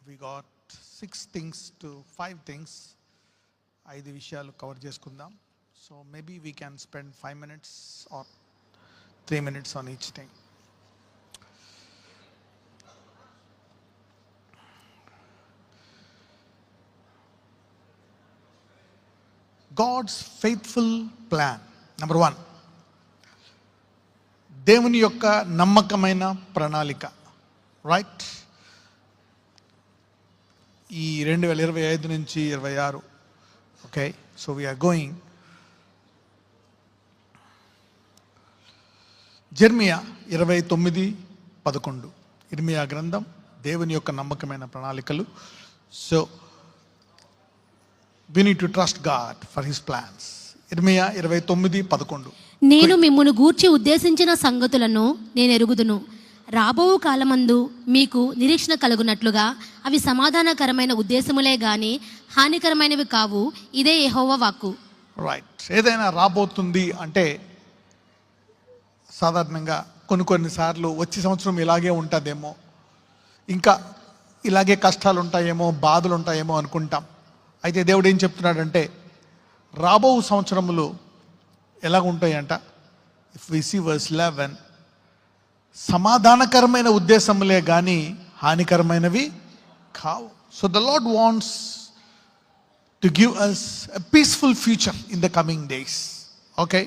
we got 5 things. 5 విషయాలు cover చేసుకుందాం. So maybe we can spend 5 minutes or 3 minutes on each thing. God's faithful plan. Number 1, దేవుని యొక్క నమ్మకమైన ప్రణాళిక. Right, ఈ 2025 నుంచి 26. Okay, so we are going. Jeremiah 29:11. ఇర్మియా గ్రంథం దేవుని యొక్క నమ్మకమైన ప్రణాళికలు. So we need to trust God for his plans. ఇర్మియా 29:11. నేను మిమ్మును గూర్చి ఉద్దేశించిన సంగతులను నేను ఎరుగుదును. రాబో కాలమందు మీకు నిరీక్షణ కలుగునట్లుగా అవి సమాధానకరమైన ఉద్దేశములే గాని హానికరమైనవి కావు. ఇదే యెహోవా వాక్కు. రైట్, ఏదైనా రాబోతుంది అంటే సాధారణంగా కొన్నిసార్లు వచ్చే సంవత్సరం ఇలాగే ఉంటుందేమో, ఇంకా ఇలాగే కష్టాలు ఉంటాయేమో, బాధలు ఉంటాయేమో అనుకుంటాం. అయితే దేవుడు ఏం చెప్తున్నాడంటే రాబో సంవత్సరములు ఎలా ఉంటాయంట. ఇఫ్ వి సీ వర్స్ 11, సమాధానకరమైన ఉద్దేశములే కానీ హానికరమైనవి కావు. So the lord wants to give us a peaceful future in the coming days. Okay,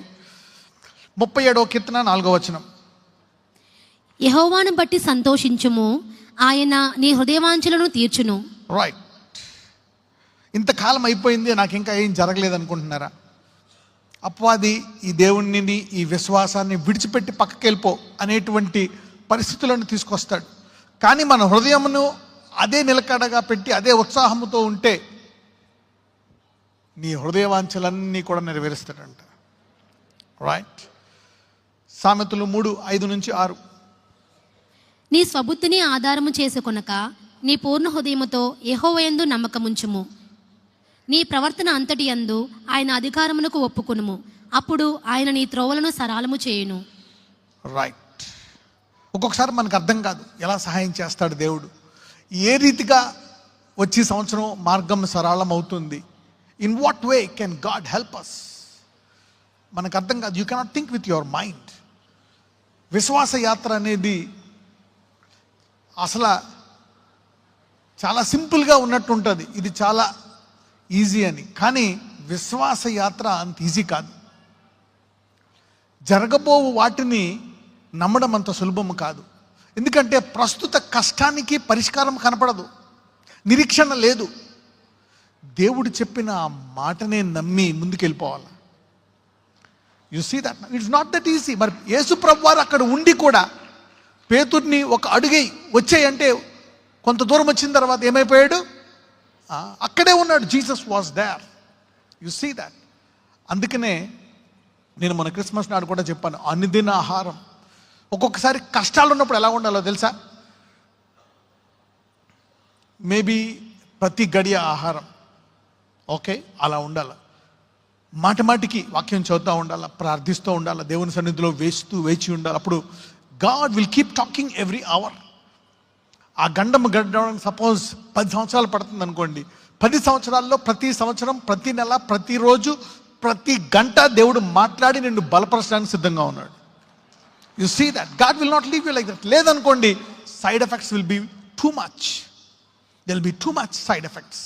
37వ కీర్తన 4వ వచనం. యెహోవాను బట్టి సంతోషించుము, ఆయన నీ హృదయవాంఛలను తీర్చును. రైట్, ఇంతకాలం అయిపోయింది, నాకు ఇంకా ఏం జరగలేదు అనుకుంటున్నారా? అపవాది ఈ దేవుణ్ణి, ఈ విశ్వాసాన్ని విడిచిపెట్టి పక్కకి వెళ్ళిపో అనేటువంటి పరిస్థితులను తీసుకొస్తాడు. కానీ మన హృదయమును అదే నిలకడగా పెట్టి అదే ఉత్సాహంతో ఉంటే నీ హృదయవాంఛలన్నీ కూడా నెరవేరుస్తాడంట. రైట్, సామెతలు 3:5-6. నీ స్వబుద్ధిని ఆధారము చేసుకొనక నీ పూర్ణ హృదయముతో యెహోవాయందు నమ్మకముంచుము. నీ ప్రవర్తన అంతటి యందు ఆయన అధికారమునకు ఒప్పుకొనుము. అప్పుడు ఆయన నీ త్రోవలను సరళము చేయును. రైట్, ఒక్కొక్కసారి మనకు అర్థం కాదు ఎలా సహాయం చేస్తాడు దేవుడు, ఏ రీతిగా వచ్చే సంవత్సరం మార్గం సరళం అవుతుంది. In what way can God help us? మనకు అర్థం కాదు. You cannot think with your mind. విశ్వాస యాత్ర అనేది అసలు చాలా సింపుల్గా ఉన్నట్టు ఉంటుంది, ఇది చాలా ఈజీ అని. కానీ విశ్వాస యాత్ర అంత ఈజీ కాదు. జరగబోవు వాటిని నమ్మడం అంత సులభం కాదు. ఎందుకంటే ప్రస్తుత కష్టానికి పరిష్కారం కనపడదు, నిరీక్షణ లేదు. దేవుడు చెప్పిన ఆ మాటనే నమ్మి ముందుకెళ్ళిపోవాలి. You see that it's not that easy. మరి యేసు ప్రభువు వారు అక్కడ ఉండి కూడా పేతుర్ని ఒక అడుగై వచ్చేయంటే కొంత దూరం వచ్చిన తర్వాత ఏమైపోయాడు? అక్కడే ఉన్నాడు. Jesus was there. You see that. అందుకనే నేను మన క్రిస్మస్ నాడు కూడా చెప్పాను, అనుదిన ఆహారం. ఒక్కొక్కసారి కష్టాలు ఉన్నప్పుడు ఎలా ఉండాలో తెలుసా? మేబీ ప్రతి గడియ ఆహారం. ఓకే, అలా ఉండాలి. మాటికి వాక్యం చదువుతూ ఉండాలి, ప్రార్థిస్తూ ఉండాలి, దేవుని సన్నిధిలో వేచి ఉండాలి. అప్పుడు God will keep talking every hour. ఆ గడవడానికి సపోజ్ 10 సంవత్సరాలు పడుతుంది అనుకోండి. 10 సంవత్సరాల్లో ప్రతి సంవత్సరం, ప్రతి నెల, ప్రతిరోజు, ప్రతి గంట దేవుడు మాట్లాడి నిన్ను బలపరచడానికి సిద్ధంగా ఉన్నాడు. You see that. God will not leave you like that. లేదనుకోండి, side effects will be too much. There will be too much side effects.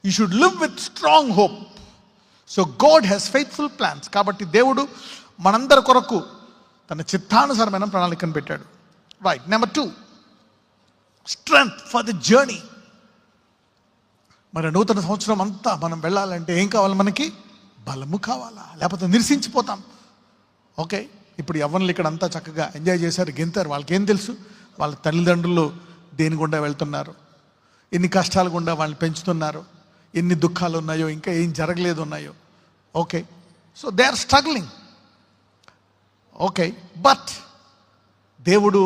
You should live with strong hope. So God has faithful plans. కాబట్టి దేవుడు మనందరి కొరకు తన చిత్తానుసారమైన ప్రణాళికను పెట్టాడు. Right, number 2, strength for the journey. మరి నూతన సంవత్సరం అంతా మనం వెళ్ళాలంటే ఏం కావాలి? మనకి బలము కావాలా, లేకపోతే నిరసించిపోతాం. ఓకే, ఇప్పుడు యవ్వనులు ఇక్కడ అంతా చక్కగా ఎంజాయ్ చేశారు, గెంతారు. వాళ్ళకి ఏం తెలుసు? వాళ్ళ తల్లిదండ్రులు దేని గుండా వెళ్తున్నారు, ఎన్ని కష్టాలు గుండా వాళ్ళని పెంచుతున్నారు, ఎన్ని దుఃఖాలు ఉన్నాయో, ఇంకా ఏం జరగలేదు ఉన్నాయో. Okay, so they are struggling. Okay, but దేవుడు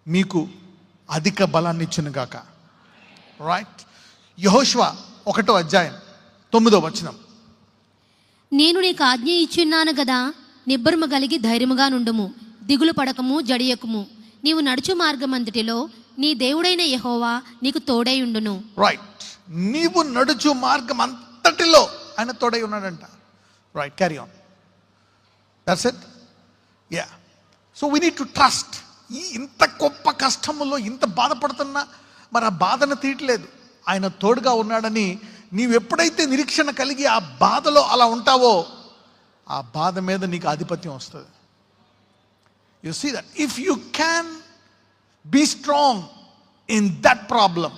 మీకు అధిక బలాన్ని ఇచ్చును గాక. రైట్, యెహోషువ 1వ అధ్యాయం 9వ వచనం. నేను నీకు ఆజ్ఞ ఇచ్చున్నాను గదా, నిబ్బరము కలిగి ధైర్యముగా నుండుము, దిగులు పడకము, జడియకుము. నీవు నడుచు మార్గమంతటిలో నీ దేవుడైన యెహోవా నీకు తోడై ఉండును. రైట్, నీవు నడుచు మార్గం అంతటిలో ఆయన తోడై ఉన్నాడంట. Right, carry on. That's it. Yeah, so we need to trust. ఇంత గొప్ప కష్టములో ఇంత బాధపడుతున్నా మరి ఆ బాధను తీయట్లేదు, ఆయన తోడుగా ఉన్నాడని నీవు ఎప్పుడైతే నిరీక్షణ కలిగి ఆ బాధలో అలా ఉంటావో ఆ బాధ మీద నీకు ఆధిపత్యం వస్తుంది. You see that if you can be strong in that problem,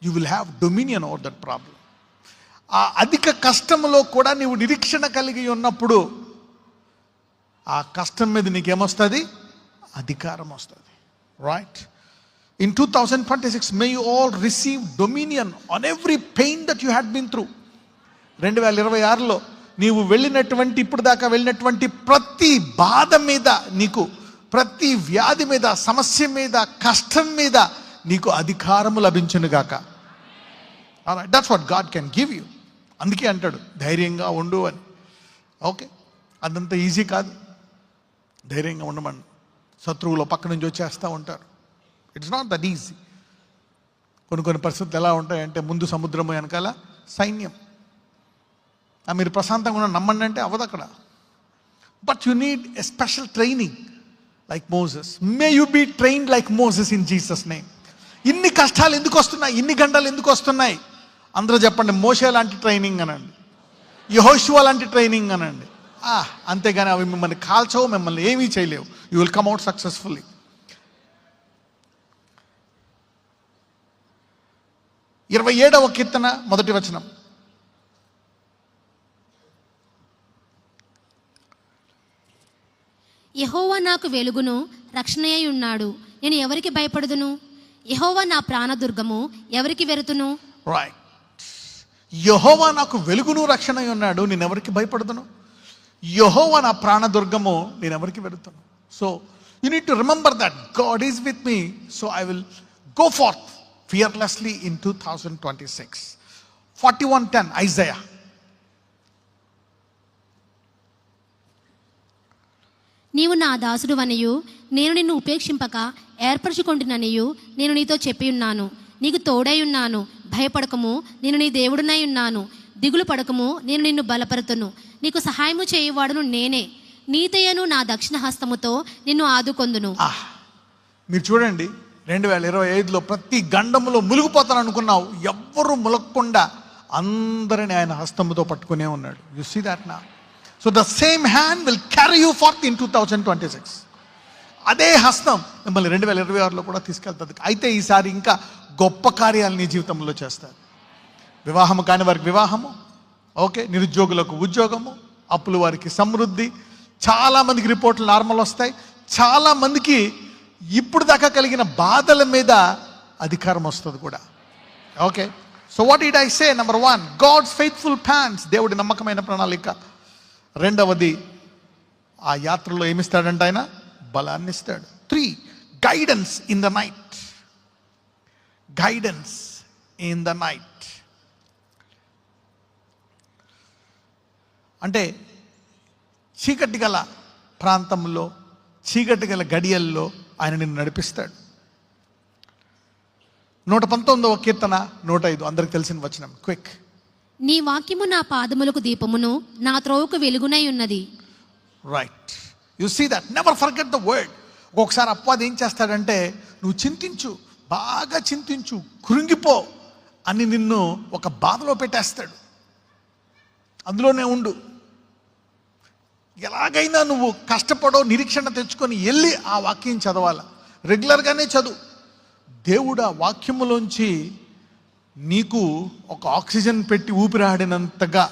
you will have dominion over that problem. ఆ అధిక కష్టంలో కూడా నీవు నిరీక్షణ కలిగి ఉన్నప్పుడు ఆ కష్టం మీద నీకేమొస్తుంది? అధికారం వస్తుంది. Right, in 2026 may you all receive dominion on every pain that you had been through. 2026లో నీవు వెళ్ళినటువంటి ఇప్పుడు దాకా వెళ్ళినటువంటి ప్రతి బాధ మీద, నీకు ప్రతి వ్యాధి మీద, సమస్య మీద, కష్టం మీద నీకు అధికారము లభించును గాక. That's what God can give you. అందుకే అంటాడు ధైర్యంగా ఉండు అని. ఓకే, అదంతా ఈజీ కాదు. ధైర్యంగా ఉండమని శత్రువులు పక్క నుంచి వచ్చేస్తూ ఉంటారు. It's not that easy. కొన్ని పరిస్థితులు ఎలా ఉంటాయంటే ముందు సముద్రము వెనకాల సైన్యం. మీరు ప్రశాంతంగా ఉన్న నమ్మండి అంటే అవ్వదు అక్కడ. But you need a special training like Moses. May you be trained like Moses in Jesus name. ఇన్ని కష్టాలు ఎందుకు వస్తున్నాయి, ఇన్ని గంటలు ఎందుకు వస్తున్నాయి? అందరూ చెప్పండి, మోషే లాంటి ట్రైనింగ్ అనండి, యెహోషువ లాంటి ట్రైనింగ్ అనండి. అంతేగాని అవి మిమ్మల్ని కాల్చవు, మిమ్మల్ని ఏమీ చేయలేవు. You will come out successfully. 27వ కీర్తన 1వ వచనం. యెహోవా నాకు వెలుగును రక్షణయై ఉన్నాడు, నేను ఎవరికి భయపడుదును? యెహోవా నా ప్రాణదుర్గము, ఎవరికి వెరుతును? రైట్, యెహోవా నాకు వెలుగును రక్షణయై ఉన్నాడు, నేను ఎవరికి భయపడుదును? యెహోవా నా ప్రాణదుర్గము, నేను ఎవరికి వెరుతును? So you need to remember that God is with me, so I will go forth fearlessly in 2026. 41:10 Isaiah. నీవు నా దాసుడు వనియు, నేను నిన్ను ఉపేక్షింపక ఏర్పరచుకొంటిననియు నేను నీతో చెప్పి ఉన్నాను. నీకు తోడై ఉన్నాను, భయపడకము, నేను నీ దేవుడునై ఉన్నాను. దిగులు పడకము, నేను నిన్ను బలపరుతును. నీకు సహాయము చేయువాడును నేనే. నీతయను నా దక్షిణ హస్తముతో నిన్ను ఆదుకొందును. మీరు చూడండి, 2025లో ప్రతి గండములో మునిగిపోతాను అనుకున్నావు, ఎవ్వరూ ములగకుండా అందరిని ఆయన హస్తముతో పట్టుకునే ఉన్నాడు. యు సీ దాట్ నా. So the same hand will carry you fourth in 2026. అదే హస్తం మిమ్మల్ని 2026లో కూడా తీసుకెళ్తుంది. అయితే ఈసారి ఇంకా గొప్ప కార్యాలు నీ జీవితంలో చేస్తారు. వివాహము కాని వారికి వివాహము, ఓకే, నిరుద్యోగులకు ఉద్యోగము, అప్పులు వారికి సమృద్ధి. చాలామందికి రిపోర్ట్లు నార్మల్ వస్తాయి. చాలామందికి ఇప్పుడు దాకా కలిగిన బాధల మీద అధికారం వస్తుంది కూడా. Okay, so what did I say? Number 1, God's faithful plans, దేవుడి నమ్మకమైన ప్రణాళిక. రెండవది, ఆ యాత్రలో ఏమిస్తాడంటే ఆయన బలాన్ని ఇస్తాడు. 3, guidance in the night. Guidance in the night అంటే చీకటి గల ప్రాంతంలో, చీకటి గల గడియల్లో ఆయన నిన్ను నడిపిస్తాడు. 119వ కీర్తన 105, అందరికి తెలిసిన వచనం. క్విక్. నీ వాక్యము నా పాదములకు దీపమును, నా త్రోవకు వెలుగునై ఉన్నది. Right, you see that. Never forget the word. ఒకసారి అపవాది ఏం చేస్తాడంటే, నువ్వు చింతించు, బాగా చింతించు, కృంగిపో అని నిన్ను ఒక బాధలో పెట్టేస్తాడు. అందులోనే ఉండు. ఎలాగైనా నువ్వు కష్టపడో, నిరీక్షణ తెచ్చుకొని వెళ్ళి ఆ వాక్యం చదవాలి. రెగ్యులర్గానే చదువు. దేవుడు ఆ వాక్యములోంచి నీకు ఒక ఆక్సిజన్ పెట్టి ఊపిరాడినంతగా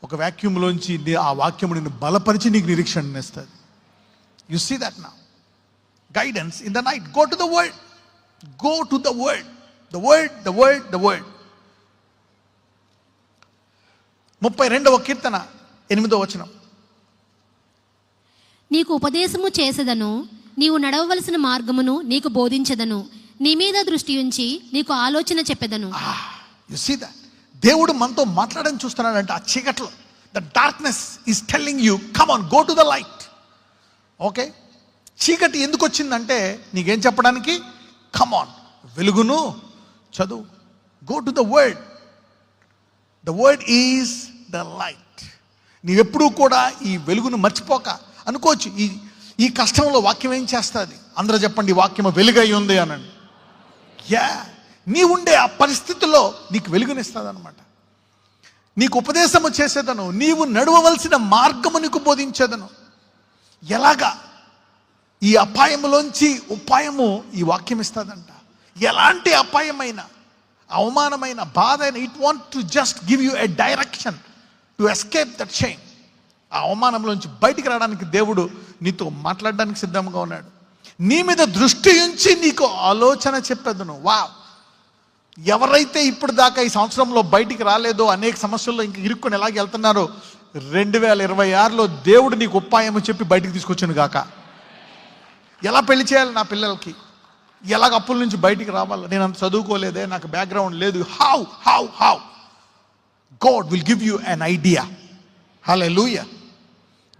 ఒక వాక్యూమ్లోంచి ఆ వాక్యము నిన్ను బలపరిచి నీకు నిరీక్షణ ఇస్తుంది. యు సీ దట్ నా. Guidance in the night. Go to the word. Go to the word. The word, the word, the word. 32వ కీర్తన 8వ వచనం. నీకు ఉపదేశము చేసేదను, నీవు నడవవలసిన మార్గమును నీకు బోధించదను. నీ మీద దృష్టి ఉంచి నీకు ఆలోచన చెప్పెదను. You see that. దేవుడు మనతో మాట్లాడని చూస్తున్నాడంటే ఆ చీకట్లో. The darkness is telling you, come on, go to the light. Okay, చీకటి ఎందుకు వచ్చిందంటే నీకేం చెప్పడానికి? కమ్ ఆన్, వెలుగును చదువు. Go to the word. The word is the light. నీవెప్పుడూ కూడా ఈ వెలుగును మర్చిపోక. అనుకోవచ్చు ఈ కష్టంలో వాక్యం ఏం చేస్తుంది? అందరూ చెప్పండి, వాక్యము వెలుగై ఉంది అనండి. నీ ఉండే ఆ పరిస్థితుల్లో నీకు వెలుగునిస్తుంది అనమాట. నీకు ఉపదేశము చేసేదను, నీవు నడవవలసిన మార్గము నీకు బోధించేదను. ఎలాగా? ఈ అపాయములోంచి ఉపాయము ఈ వాక్యం ఇస్తుందంట. ఎలాంటి అపాయమైన, అవమానమైన, బాధ అయినా, it want to just give you a direction to escape that shame. ఆ అవమానంలోంచి బయటికి రావడానికి దేవుడు నీతో మాట్లాడడానికి సిద్ధంగా ఉన్నాడు. నీ మీద దృష్టి ఉంచి నీకు ఆలోచన చెప్పేదను. వావ్! ఎవరైతే ఇప్పుడు దాకా ఈ సంవత్సరంలో బయటికి రాలేదో, అనేక సమస్యల్లో ఇంక ఇరుక్కుని ఎలాగ వెళ్తున్నారో, 2026లో దేవుడు నీకు ఉపాయము చెప్పి బయటికి తీసుకొచ్చాను గాక. ఎలా పెళ్లి చేయాలి నా పిల్లలకి, ఎలాగ అప్పుల నుంచి బయటికి రావాలి, నేను అంత చదువుకోలేదే, నాకు బ్యాక్గ్రౌండ్ లేదు, how God will give you an idea. Hallelujah.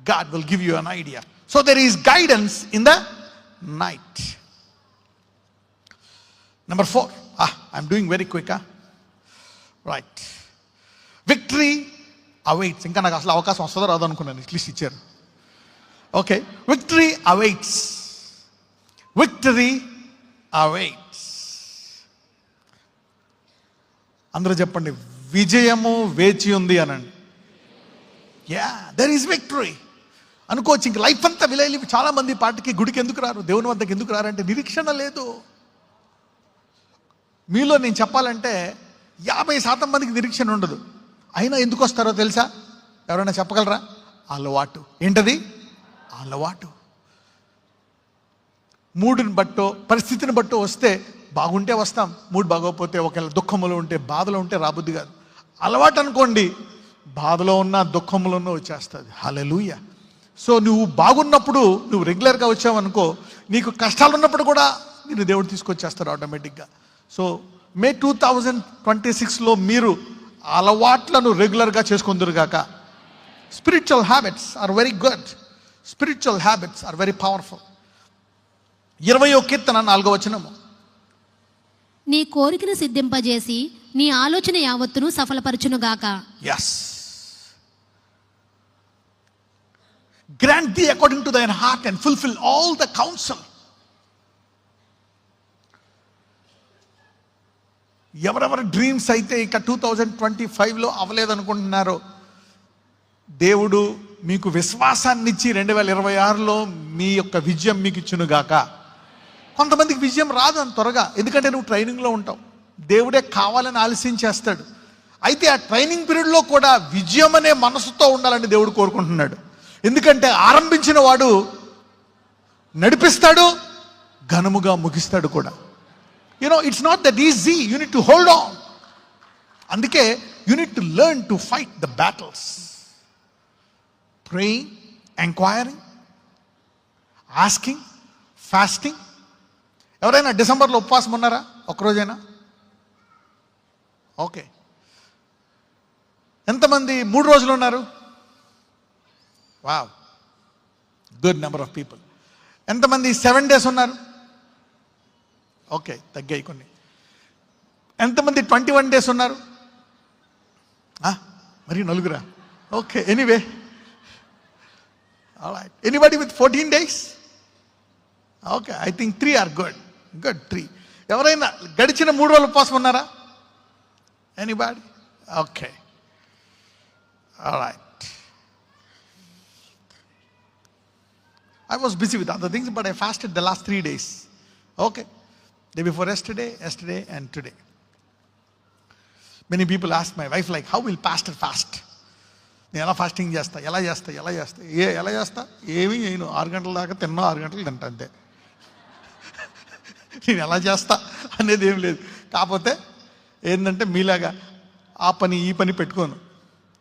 God will give you an idea. So there is guidance in the night. Number 4. I'm doing very quick. Right. Victory awaits. ఇంకా నాకు అసలు అవకాశం వస్తుందో రాదో అనుకున్నాను, ఇట్లీస్ట్ ఇచ్చారు. Okay. Victory awaits. Victory awaits. అందరూ చెప్పండి, విజయము వేచి ఉంది అనండి. There is victory. అనుకోవచ్చు ఇంక లైఫ్ అంతా విలేలి. చాలా మంది పాటికి గుడికి ఎందుకు రారు, దేవుని వద్దకు ఎందుకు రారంటే నిరీక్షణ లేదు. మీలో నేను చెప్పాలంటే 50% మందికి నిరీక్షణ ఉండదు. అయినా ఎందుకు వస్తారో తెలుసా? ఎవరైనా చెప్పగలరా? అలవాటు. ఏంటది? అలవాటు. మూడుని బట్టో పరిస్థితిని బట్టో వస్తే బాగుంటే వస్తాం, మూడు బాగోకపోతే, ఒకవేళ దుఃఖములో ఉంటే, బాధలో ఉంటే రాబుద్ది కాదు. అలవాటు అనుకోండి, బాధలో ఉన్న దుఃఖములోనూ వచ్చేస్తుంది. హల్లెలూయా. సో నువ్వు బాగున్నప్పుడు నువ్వు రెగ్యులర్గా వచ్చావనుకో, నీకు కష్టాలు ఉన్నప్పుడు కూడా నేను దేవుడు తీసుకొచ్చేస్తాడు ఆటోమేటిక్గా. సో మే 2026లో మీరు అలవాట్లను రెగ్యులర్గా చేసుకుందురుగాక. Spiritual habits are very good. Spiritual habits are very powerful. 20వ కీర్తన 4వ వచనము. నీ కోరికను సిద్ధింపజేసి నీ ఆలోచన యావత్తును సఫలపరచునుగాక. Yes. Grant thee according to thine heart and fulfill all the counsel. ఎవరెవరి డ్రీమ్స్ అయితే ఇక 2025లో అవ్వలేదనుకుంటున్నారో, దేవుడు మీకు విశ్వాసాన్ని ఇచ్చి 2026లో మీ యొక్క విజయం మీకు ఇచ్చునుగాక. కొంతమందికి విజయం రాదు అంత త్వరగా, ఎందుకంటే నువ్వు ట్రైనింగ్లో ఉంటావు. దేవుడే కావాలని ఆలస్యం చేస్తాడు. అయితే ఆ ట్రైనింగ్ పీరియడ్లో కూడా విజయం అనే మనసుతో ఉండాలని దేవుడు కోరుకుంటున్నాడు. ఎందుకంటే ఆరంభించిన వాడు నడిపిస్తాడు, ఘనముగా ముగిస్తాడు కూడా. It's not that easy. You need to hold on. అందుకే you need to learn to fight the battles. Praying, enquiring, asking, fasting. ఎవరైనా డిసెంబర్లో ఉపవాసం ఉన్నారా? ఒక్కరోజైనా? ఓకే. ఎంతమంది 3 రోజులు ఉన్నారు? Wow, good number of people. ఎంతమంది 7 days ఉన్నారు? ఓకే, తగ్గాయి కొన్ని. ఎంతమంది 21 days ఉన్నారు? మరి నలుగురా? Okay, anyway, alright. Anybody with 14 days? Okay, I think 3 are good. 3. ఎవరైనా గడిచిన 3 రోజులు ఉపవాసం ఉన్నారా? Anybody? Okay, alright. I was busy with other things, but I fasted the last 3 days. Okay. Day before yesterday and today. Many people ask my wife like, how will pastor fast? నేను ఎలా fasting చేస్తా, ఎలా చేస్తా? ఏమీ నేను 6 గంటల దాకా తిన్నా, 6 గంటలు తింటా అంతే. నేను ఎలా చేస్తా అనేది ఏం లేదు. కాకపోతే ఏంటంటే మీలాగా ఆ పని ఈ పని పెట్టుకోను,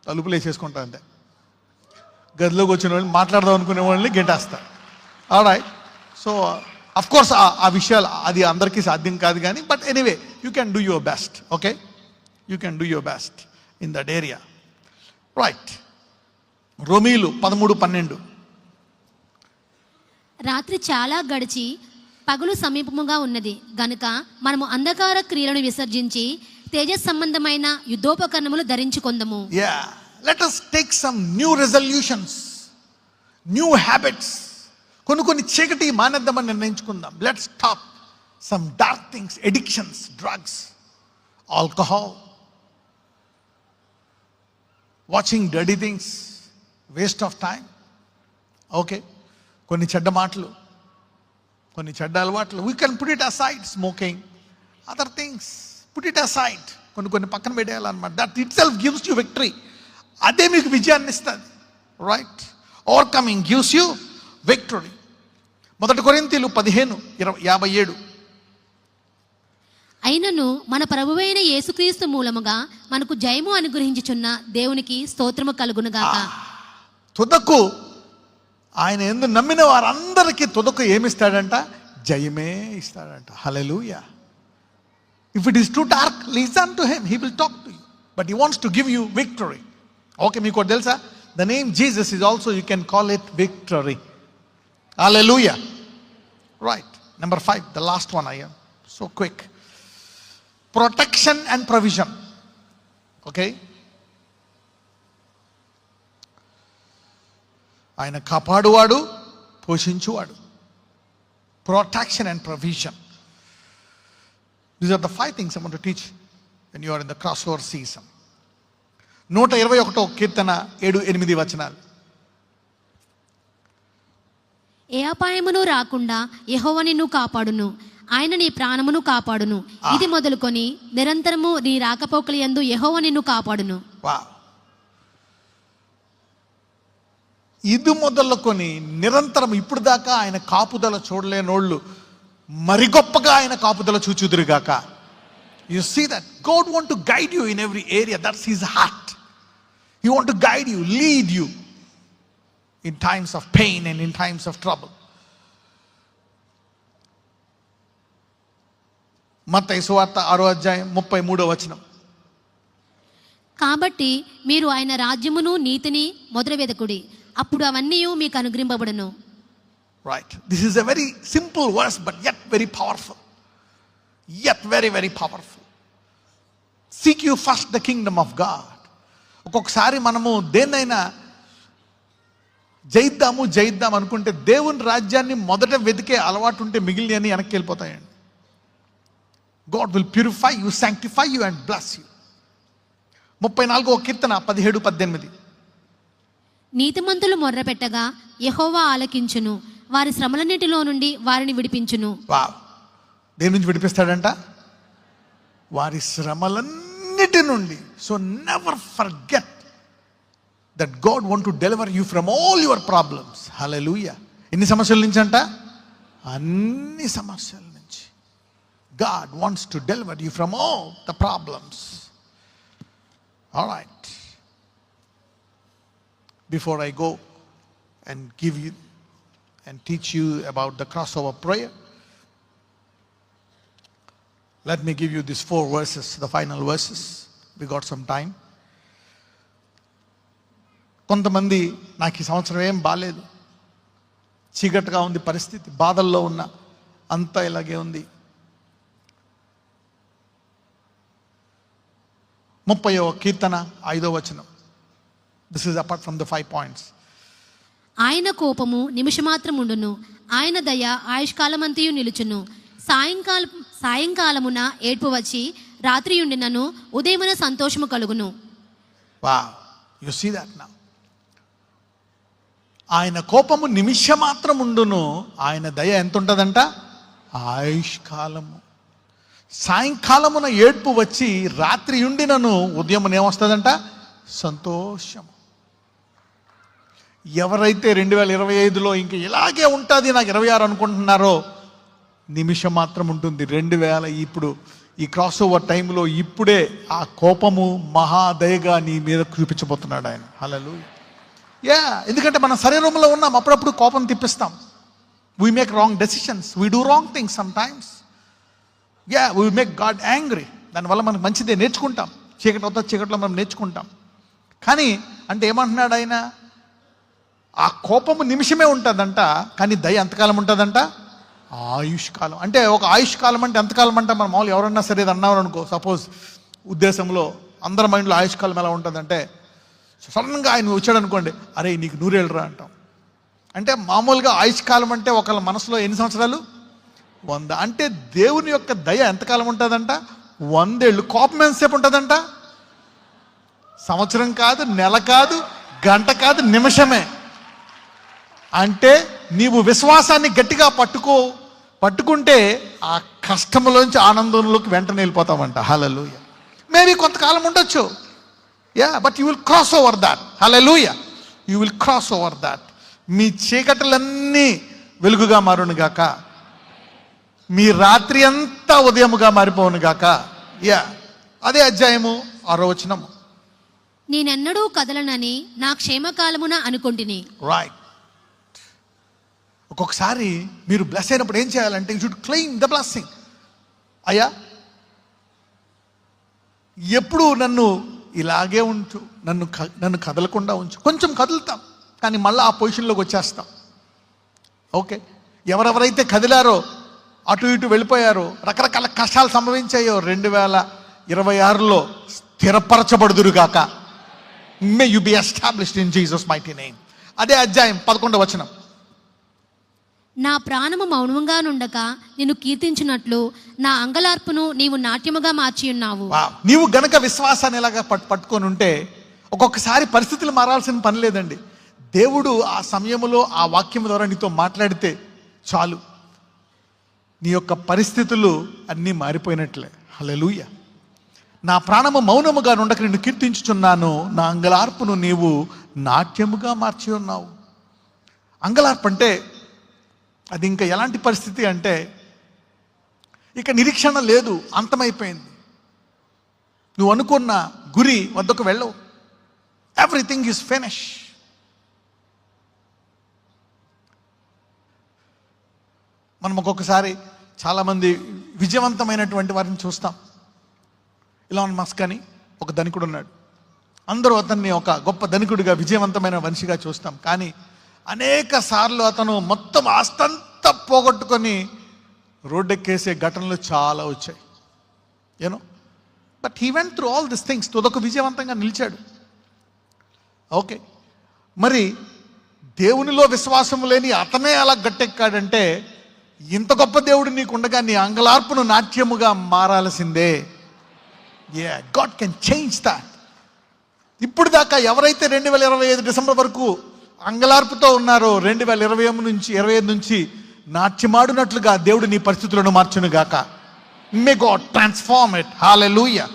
తలుపులు వేసేసుకుంటా అంతే. గదిలోకి వచ్చిన వాళ్ళని మాట్లాడదాం అనుకునే వాళ్ళని గెంటేస్తా. ఆల్రైట్. సో అఫ్ కోర్స్ ఆ విషయాలు అది అందరికీ సాధ్యం కాదు కానీ, but anyway you can do your best. Okay, you can do your best in that area. Right. రోమీలు 13:12. రాత్రి చాలా గడిచి పగలు సమీపముగా ఉన్నది గనుక మనము అంధకార క్రియలను విసర్జించి తేజస్ సంబంధమైన యుద్ధోపకరణములు ధరించుకొందము. Yeah, let us take some new resolutions, new habits. కొన్ని చీకటి మానేద్దామని నిర్ణయించుకుందాం. Let's stop some dark things, addictions, drugs, alcohol, watching dirty things, waste of time. Okay, కొన్ని చెడ్డ మాటలు, కొన్ని చెడ్డ అలవాట్లు, we can put it aside. Smoking, other things, put it aside. కొన్ని పక్కన పెట్టేయాలన్నమాట. That itself gives you victory. అదే మీకు విజయాన్ని ఇస్తుంది. Right, overcoming gives you victory. 1 కొరింథీయులు 15:57. అయినను మన ప్రభువైన యేసుక్రీస్తు మూలముగా మనకు జయము అనుగ్రహించుచున్న దేవునికి స్తోత్రము కలుగునుగాక. తుదకు ఆయన యందు నమ్మిన వారందరికీ తుదకు ఏమిస్తాడంట? జయమే ఇస్తాడంట. హల్లెలూయా. If it is too dark, listen to him. He will talk to you. But he wants to give you victory. Okay, మీకు తెలుసా? The name Jesus is also, you can call it victory. Hallelujah. Right. Number 5, the last one. I am so quick. Protection and provision. Okay. ఆయన కాపాడువాడు, పోషించువాడు. Protection and provision. These are the 5 things I want to teach when you are in the crossover season. 121 కీర్తన 7-8 వచనాలు. ఏ అపాయమును రాకుండా యెహోవా నిన్ను కాపాడును, ఆయన నీ ప్రాణమును కాపాడును. ఇది మొదలుకొని నిరంతరము నీ రాకపోకలయందు యెహోవా నిన్ను కాపాడును. ఇది మొదలుకొని నిరంతరం ఇప్పుడు దాకా ఆయన కాపుదల చూడలేనోళ్ళు మరి గొప్పగా ఆయన కాపుదల చూచుదురుగాక. You see that God want to guide you in every area. That's his heart. He want to guide you, lead you in times of pain and in times of trouble. మత్తయి సువార్త 6:33. కాబట్టి మీరు ఆయన రాజ్యమును నీతిని మొదలు వెదకుడి, అప్పుడు అవన్నీ మీకు అనుగ్రహింపబడును. Right. This is a very simple verse, but yet very powerful. Yet very, very powerful. Seek you first the kingdom of God. ఒక్కొక్కసారి మనము దేన్నైనా జయిద్దాం అనుకుంటే దేవుని రాజ్యాన్ని మొదట వెతికే అలవాటు ఉంటే మిగిలినవన్నీ వెనక్కి వెళ్ళిపోతాయండి. God will purify you, sanctify you and bless you. 34 కీర్తన 17-18. నీతిమంతులు మొర్రపెట్టగా యెహోవా ఆలకించును, వారి శ్రమలన్నిటిలో నుండి వారిని విడిపించును. దేని నుంచి విడిపిస్తాడంట? వారి శ్రమలన్నిటి నుండి. So never forget that God want to deliver you from all your problems. Hallelujah. ఎన్ని సమస్యల నుంచి అంట? అన్ని సమస్యల నుంచి. God wants to deliver you from all the problems. All right. Before I go and give you and teach you about the crossover prayer, let me give you these 4 verses, the final verses. We got some time. కొంతమంది నాకు ఈ సంవత్సరం ఏం బాలేదు, చీకటిగా ఉంది పరిస్థితి, బాధల్లో ఉన్న, అంతా ఇలాగే ఉంది. 30వ కీర్తన 5వ వచనం. This is apart from the 5 points. ఆయన కోపము నిమిషమాత్రం ఉండును, ఆయన దయ ఆయుష్కాలమంతయు నిలుచును. సాయంకాలమున ఏడ్పు వచ్చి రాత్రి ఉండినను ఉదయమున సంతోషము కలుగును. Wow, you see that now. ఆయన కోపము నిమిషమాత్రం ఉండును, ఆయన దయ ఎంత ఉంటుందంట? ఆయుష్కాలము. సాయంకాలమున ఏడ్పు వచ్చి రాత్రి ఉండినను ఉదయమున ఏమొస్తుందంట? సంతోషము. ఎవరైతే 2025లో ఇంక ఇలాగే ఉంటుంది, నాకు 26 అనుకుంటున్నారో, నిమిషం మాత్రం ఉంటుంది. 2000 ఇప్పుడు ఈ క్రాస్ ఓవర్ టైంలో ఇప్పుడే ఆ కోపము మహాదయగా నీ మీద చూపించబోతున్నాడు ఆయన. హల్లెలూయా. ఎందుకంటే మనం శరీరంలో ఉన్నాం, అప్పుడప్పుడు కోపం తిప్పిస్తాం. We make wrong decisions, we do wrong things sometimes. We make God angry. దానివల్ల మనకు మంచిదే, నేర్చుకుంటాం. చీకటిలో మనం నేర్చుకుంటాం. కానీ అంటే ఏమంటున్నాడు ఆయన? ఆ కోపము నిమిషమే ఉంటుందంట, కానీ దయ ఎంతకాలం ఉంటుందంట? ఆయుష్కాలం. అంటే ఒక ఆయుష్కాలం అంటే ఎంతకాలం అంటే మన మామూలు ఎవరన్నా సరే ఇది అన్నారు అనుకో, సపోజ్ ఉద్దేశంలో అందరి మైండ్లో ఆయుష్కాలం ఎలా ఉంటుందంటే, సడన్గా ఆయన వచ్చాడు అనుకోండి, అరే నీకు 100 ఏళ్ళరా అంటాం. అంటే మామూలుగా ఆయుష్కాలం అంటే ఒకళ్ళ మనసులో ఎన్ని సంవత్సరాలు? 100. అంటే దేవుని యొక్క దయ ఎంతకాలం ఉంటుందంట? 100 ఏళ్ళు. కోపం ఎంతసేపు ఉంటుందంట? సంవత్సరం కాదు, నెల కాదు, గంట కాదు, నిమిషమే. అంటే నీవు విశ్వాసాన్ని గట్టిగా పట్టుకుంటే ఆ కష్టంలోంచి ఆనందంలోకి వెంటనే వెళ్ళిపోతామంట. హల్లెలూయా. మేబీ కొంతకాలం ఉండొచ్చు, but you will cross over that. Hallelujah. You will cross over that. మీ చీకటులన్నీ వెలుగుగా మారునుగాక, మీ రాత్రి అంతా ఉదయముగా మారిపోవునుగాక. అదే అధ్యాయము 6వ వచనము. నేనెన్నడూ కదలనని నా క్షేమకాలమున అనుకుంటుని. రైట్. ఒక్కొక్కసారి మీరు బ్లెస్ అయినప్పుడు ఏం చేయాలంటే you should claim the blessing. అయ్యా ఎప్పుడు నన్ను ఇలాగే ఉంచు, నన్ను కదలకుండా ఉంచు. కొంచెం కదులుతాం కానీ మళ్ళీ ఆ పొజిషన్లోకి వచ్చేస్తాం. ఓకే, ఎవరెవరైతే కదిలారో, అటు ఇటు వెళ్ళిపోయారో, రకరకాల కష్టాలు సంభవించాయో, 2026లో స్థిరపరచబడుదురుగాక. May you be established in Jesus mighty name. అదే అధ్యాయం 11వ వచనం. నా ప్రాణము మౌనముగా నుండక నిన్ను కీర్తించినట్లు నా అంగలార్పును నీవు నాట్యముగా మార్చి ఉన్నావు. నీవు గనక విశ్వాసాన్ని ఇలాగా పట్టుకొని ఉంటే ఒక్కొక్కసారి పరిస్థితులు మారాల్సిన పని లేదండి. దేవుడు ఆ సమయంలో ఆ వాక్యం ద్వారా నీతో మాట్లాడితే చాలు, నీ యొక్క పరిస్థితులు అన్నీ మారిపోయినట్లే. హల్లెలూయా. నా ప్రాణము మౌనముగా నుండక నిన్ను కీర్తించుచున్నాను, నా అంగలార్పును నీవు నాట్యముగా మార్చి ఉన్నావు. అంగలార్పు అంటే అది ఇంకా ఎలాంటి పరిస్థితి అంటే, ఇక నిరీక్షణ లేదు, అంతమైపోయింది. నువ్వు అనుకున్న గురి వద్దకు వెళ్ళవు. Everything is finish. మనం ఒక్కొక్కసారి చాలామంది విజయవంతమైనటువంటి వారిని చూస్తాం. ఇలాన్ మస్క్ అని ఒక ధనికుడు ఉన్నాడు. అందరూ అతన్ని ఒక గొప్ప ధనికుడిగా, విజయవంతమైన మనిషిగా చూస్తాం. కానీ అనేక సార్లు అతను మొత్తం ఆస్తంతా పోగొట్టుకొని రోడ్డెక్కేసే ఘటనలు చాలా వచ్చాయి. You know, but he went through all this things. తుదకు విజయవంతంగా నిలిచాడు. ఓకే, మరి దేవునిలో విశ్వాసం లేని అతనే అలా గట్టెక్కాడంటే, ఇంత గొప్ప దేవుడు నీకుండగా నీ అంగలార్పును నాట్యముగా మారాల్సిందే. God can change that. ఇప్పుడు దాకా ఎవరైతే 2025 డిసెంబర్ వరకు అంగలార్పుతో ఉన్నారో, 2025 నుంచి నాట్యమాడునట్లుగా దేవుడు నీ పరిస్థితులను మార్చును గాక. May God transform it. Hallelujah.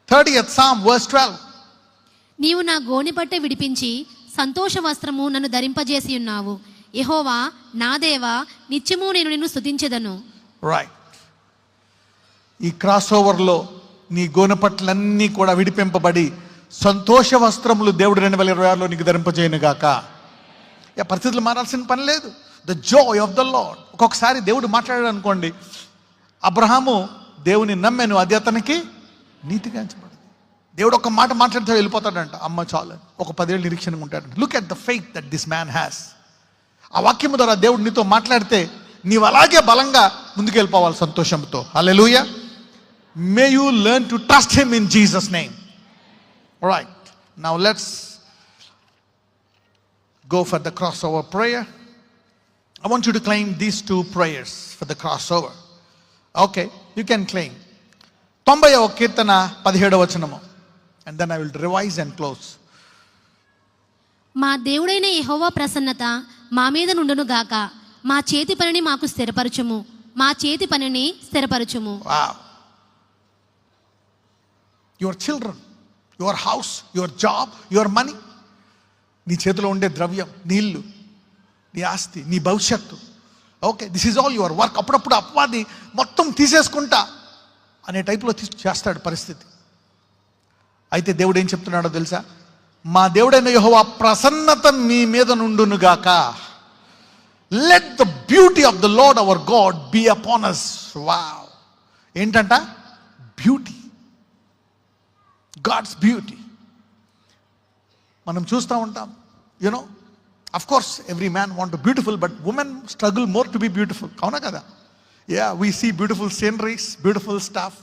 30th Psalm verse 12. నీవు నా గోనెపట్టె విడిపించి సంతోష వస్త్రము నన్ను ధరింపజేసి ఉన్నావు. యెహోవా నా దేవా, నిత్యము నేను నిన్ను స్తుతించెదను. రైట్. ఈ క్రాస్ ఓవర్లో నీ గోనెపట్లన్నీ కూడా విడిపింపబడి సంతోష వస్త్రములు దేవుడు 2026లో నీకు ధరింపజేయను గాక. పరిస్థితులు మారాల్సిన పని లేదు. The Joy of the lord. ఒక్కొక్కసారి దేవుడు మాట్లాడాడు అనుకోండి, అబ్రహాము దేవుని నమ్మెను, అది అతనికి నీతిగా ఎంచబడింది. దేవుడు ఒక మాట మాట్లాడితే వెళ్ళిపోతాడంట, అమ్మ చాలు, ఒక 10 ఏళ్ళు నిరీక్షణగా ఉంటాడంట. Look at the faith that this man has. ఆ వాక్యం ద్వారా దేవుడు నీతో మాట్లాడితే నీవు అలాగే బలంగా ముందుకు వెళ్ళిపోవాలి సంతోషంతో. Hallelujah. May you learn to trust him in Jesus name. Right. Now let's go for the crossover prayer. I want you to claim these 2 prayers for the crossover. Okay, you can claim. 90వ కీర్తన 17వ వచనము. And then I will revise and close. మా దేవుడైన యెహోవా ప్రసన్నత మా మీద నుండును గాక. మా చేతి పనిని మాకు స్థిరపరచుము. మా చేతి పనిని స్థిరపరచుము. Wow. Your children, your house, your job, your money, నీ చేతిలో ఉండే ద్రవ్యం, నీ ఇల్లు, నీ ఆస్తి, నీ భవిష్యత్తు. Okay, this is all your work. అప్పుడప్పుడు అపవాది మొత్తం తీసేసుకుంటా అనే టైప్లో చేస్తాడు పరిస్థితి. అయితే దేవుడు ఏం చెప్తున్నాడో తెలుసా? మా దేవుడైన యెహోవా ప్రసన్నత మీ మీద నుండునుగాక. Let the beauty of the Lord our God be upon us. Wow. ఏంటంట? బ్యూటీ. God's beauty. మనం చూస్తూ ఉంటాం, you know, Of course, every man want to be beautiful, but women struggle more to be beautiful. Kauna kada? Yeah, we see beautiful sceneries, beautiful stuff.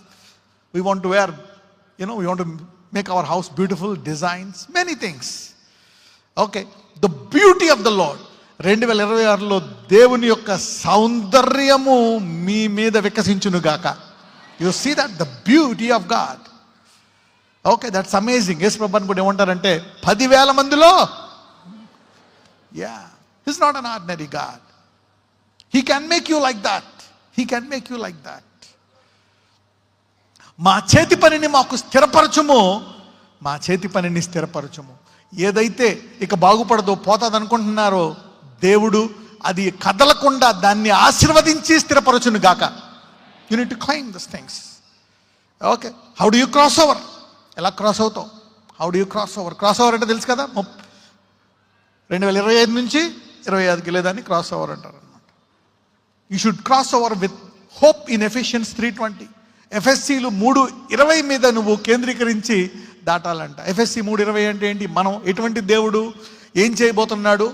We want to wear, we want to make our house beautiful, designs, many things. Okay, the beauty of the Lord. 2026లో దేవుని యొక్క సౌందర్యము మీ మీద వికసించును గాక. You see that? The beauty of God. Okay, that's amazing. యేసు ప్రభువుని కూడా ఏమంటారంటే 10,000 మందిలో, yeah, he's not an ordinary God. He can make you like that. He can make you like that. మా చేతి పనిని మాకు స్థిరపరచుము, మా చేతి పనిని స్థిరపరచుము. ఏదైతే ఇక బాగుపడదో పోతాది అనుకుంటున్నారో దేవుడు అది కదలకుండా దాన్ని ఆశీర్వదించి స్థిరపరచును గాక. You need to claim this things. Okay, how do you cross over? ఎలా క్రాస్ అవుతావు? How do you cross over? Cross over అంటే తెలుసు కదా, 2025 నుంచి 25కి వెళ్ళేదాన్ని క్రాస్ ఓవర్ అంటారు అనమాట. You should cross over with hope in Ephesians 3:20. ఎఫ్ఎస్సీలు 3:20 మీద నువ్వు కేంద్రీకరించి దాటాలంట. ఎఫ్ఎస్సి 3:20 అంటే ఏంటి? మనం ఎటువంటి దేవుడు, ఏం చేయబోతున్నాడు,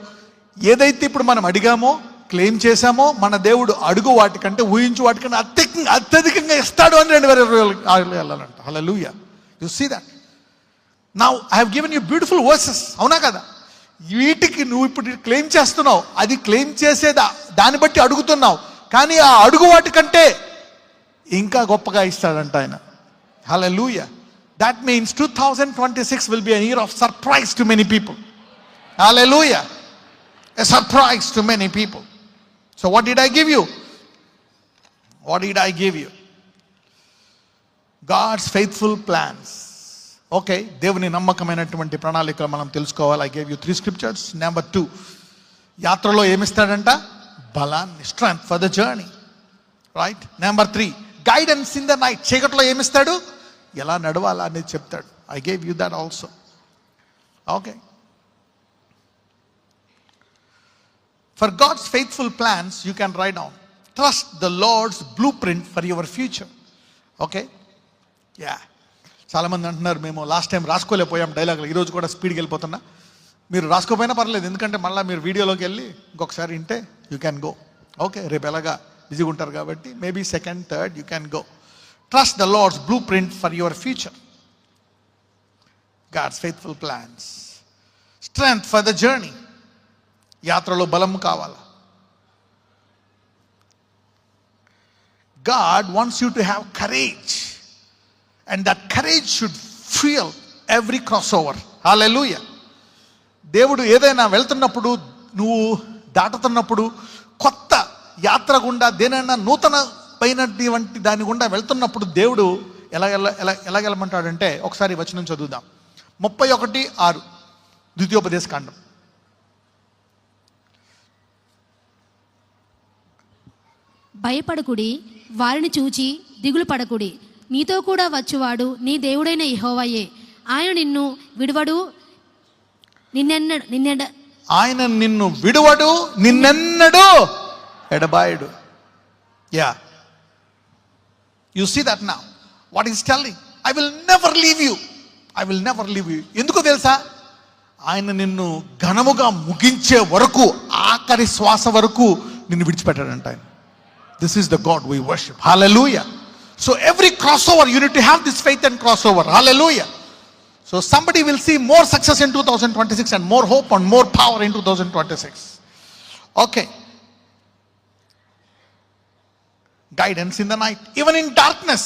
ఏదైతే ఇప్పుడు మనం అడిగామో, క్లెయిమ్ చేశామో, మన దేవుడు అడుగు వాటికంటే, ఊహించు వాటికంటే అత్యధికంగా ఇస్తాడు అని 2026 వెళ్ళాలంట. Hallelujah. You see that. Now I have given you beautiful verses. అవునా కదా? వీటికి నువ్వు ఇప్పుడు క్లెయిమ్ చేస్తున్నావు, అది క్లెయిమ్ చేసేదా దాన్ని బట్టి అడుగుతున్నావు, కానీ ఆ అడుగు వాటికంటే ఇంకా గొప్పగా ఇస్తాడంట ఆయన. హల్లెలూయా. That means 2026 will be an year of surprise to many people. Hallelujah. A surprise to many people. So what did I give you? What did I give you? God's faithful plans. Okay, దేవుని నమ్మకమైనటువంటి ప్రణాళికలు మనం తెలుసుకోవాలి. I gave you 3 scriptures. Number 2, యాత్రలో ఏమిస్తాడంట? బలాన్ని, strength for the journey. Right? Number 3, guidance in the night. చీకట్లో ఏమిస్తాడు? ఎలా నడవాలా అనేది చెప్తాడు. I gave you that also. Okay. For God's faithful plans, you can write down, trust the Lord's blueprint for your future. Okay? Yeah. చాలా మంది అంటున్నారు, మేము last time రాసుకోలేకపోయాం డైలాగులు, ఈరోజు కూడా స్పీడ్కి వెళ్ళిపోతున్నా. మీరు రాసుకోపోయినా పర్లేదు, ఎందుకంటే మళ్ళీ మీరు వీడియోలోకి వెళ్ళి ఇంకొకసారి వింటే యూ క్యాన్ గో. ఓకే, రేపు ఎలాగా బిజీగా ఉంటారు కాబట్టి maybe second, third you can go. Trust the Lord's blueprint for your future. God's faithful plans. Strength for the journey. యాత్రలో బలం కావాలా? God wants you to have courage, and that courage should fuel every crossover. Hallelujah. దేవుడు ఏదైనా వెళ్తున్నప్పుడు, నువ్వు దాటుతున్నప్పుడు, కొత్త యాత్ర గుండా, దేనైనా నూతన పైనటువంటి దాని గుండా వెళ్తున్నప్పుడు దేవుడు ఎలా వెళ్ళమంటాడంటే, ఒకసారి వచనం చదువుదాం. 31:6 ద్వితీయోపదేశ కాండం. భయపడకుడి, వారిని చూచి దిగులు పడకుడి. నీతో కూడా వచ్చువాడు నీ దేవుడైన యెహోవాయే. ఆయన నిన్ను విడువడు, ఆయన నిన్ను విడువడు, నిన్నెన్నడు ఎడబాయడు. Yeah, you see that now. What he's telling, I will never leave you. I will never leave you. ఎందుకు తెలుసా? ఆయన నిన్ను ఘనముగా ముగించే వరకు, ఆఖరి శ్వాస వరకు నిన్ను విడిచిపెట్టాడంట ఆయన. This is the God we worship. Hallelujah. So every crossover, you need to have this faith and crossover. Hallelujah. So somebody will see more success in 2026 and more hope and more power in 2026. Okay. Guidance in the night. Even in darkness,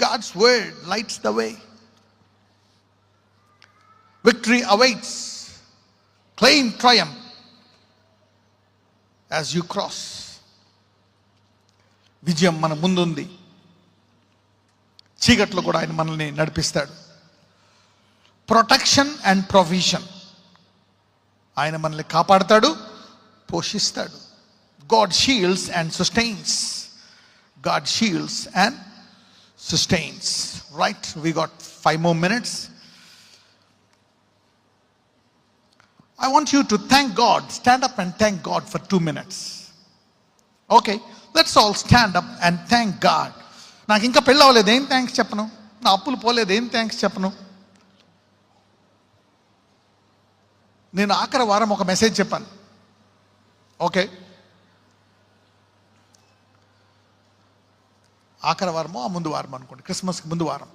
God's word lights the way. Victory awaits. Claim triumph as you cross. విజయం మన ముందుంది. చీకట్లో కూడా ఆయన మనల్ని నడిపిస్తాడు. Protection and provision, ఆయన మనల్ని కాపాడతాడు, పోషిస్తాడు. God shields and sustains. God shields and sustains. Right? We got 5 more minutes. I want you to thank God. Stand up and thank God for 2 minutes. Okay, let's all stand up and thank God. నాకు ఇంకా పెళ్ళి అవ్వలేదు, ఏం thanks చెప్పను? నా అప్పులు పోలేదు, ఏం థ్యాంక్స్ చెప్పను? నేను ఆఖరి వారం ఒక మెసేజ్ చెప్పాను. ఓకే, ఆఖరి వారమో ఆ ముందు వారం అనుకోండి, క్రిస్మస్కి ముందు వారం.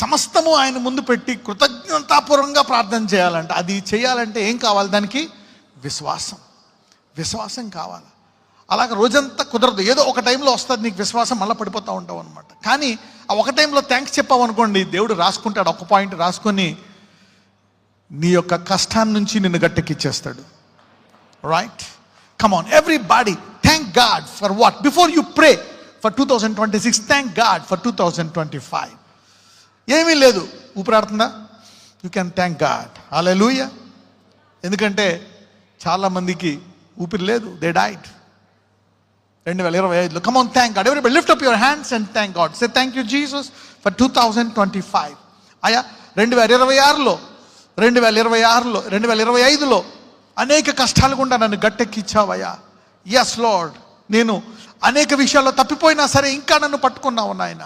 సమస్తము ఆయన ముందు పెట్టి కృతజ్ఞతాపూర్వకంగా ప్రార్థన చేయాలంటే, అది చేయాలంటే ఏం కావాలి? దానికి విశ్వాసం కావాలి. అలాగ రోజంతా కుదరదు. ఏదో ఒక టైంలో వస్తుంది నీకు విశ్వాసం, మళ్ళీ పడిపోతూ ఉంటావు అనమాట. కానీ ఆ ఒక టైంలో థ్యాంక్స్ చెప్పావు అనుకోండి, దేవుడు రాసుకుంటాడు, ఒక పాయింట్ రాసుకొని నీ యొక్క కష్టాన్ని నుంచి నిన్ను గట్టెక్కిచ్చేస్తాడు. Right? Come on everybody, thank God for what? Before you pray for 2026, thank God for 2025. ఏమీ లేదు, ఊపిరాడుతుందా? You can thank God. Hallelujah. ఎందుకంటే చాలామందికి ఊపిరి లేదు, దే డైడ్ 2025లో. Come on, thank God. Everybody lift up your hands and thank God. Say thank you Jesus for 2025. అయ్యా 2026లో 2025లో అనేక కష్టాలు గుండా నన్ను గట్టెక్కిచ్చావయ్యా. ఎస్ లార్డ్, నేను అనేక విషయాల్లో తప్పిపోయినా సరే ఇంకా నన్ను పట్టుకున్నావు నాయన.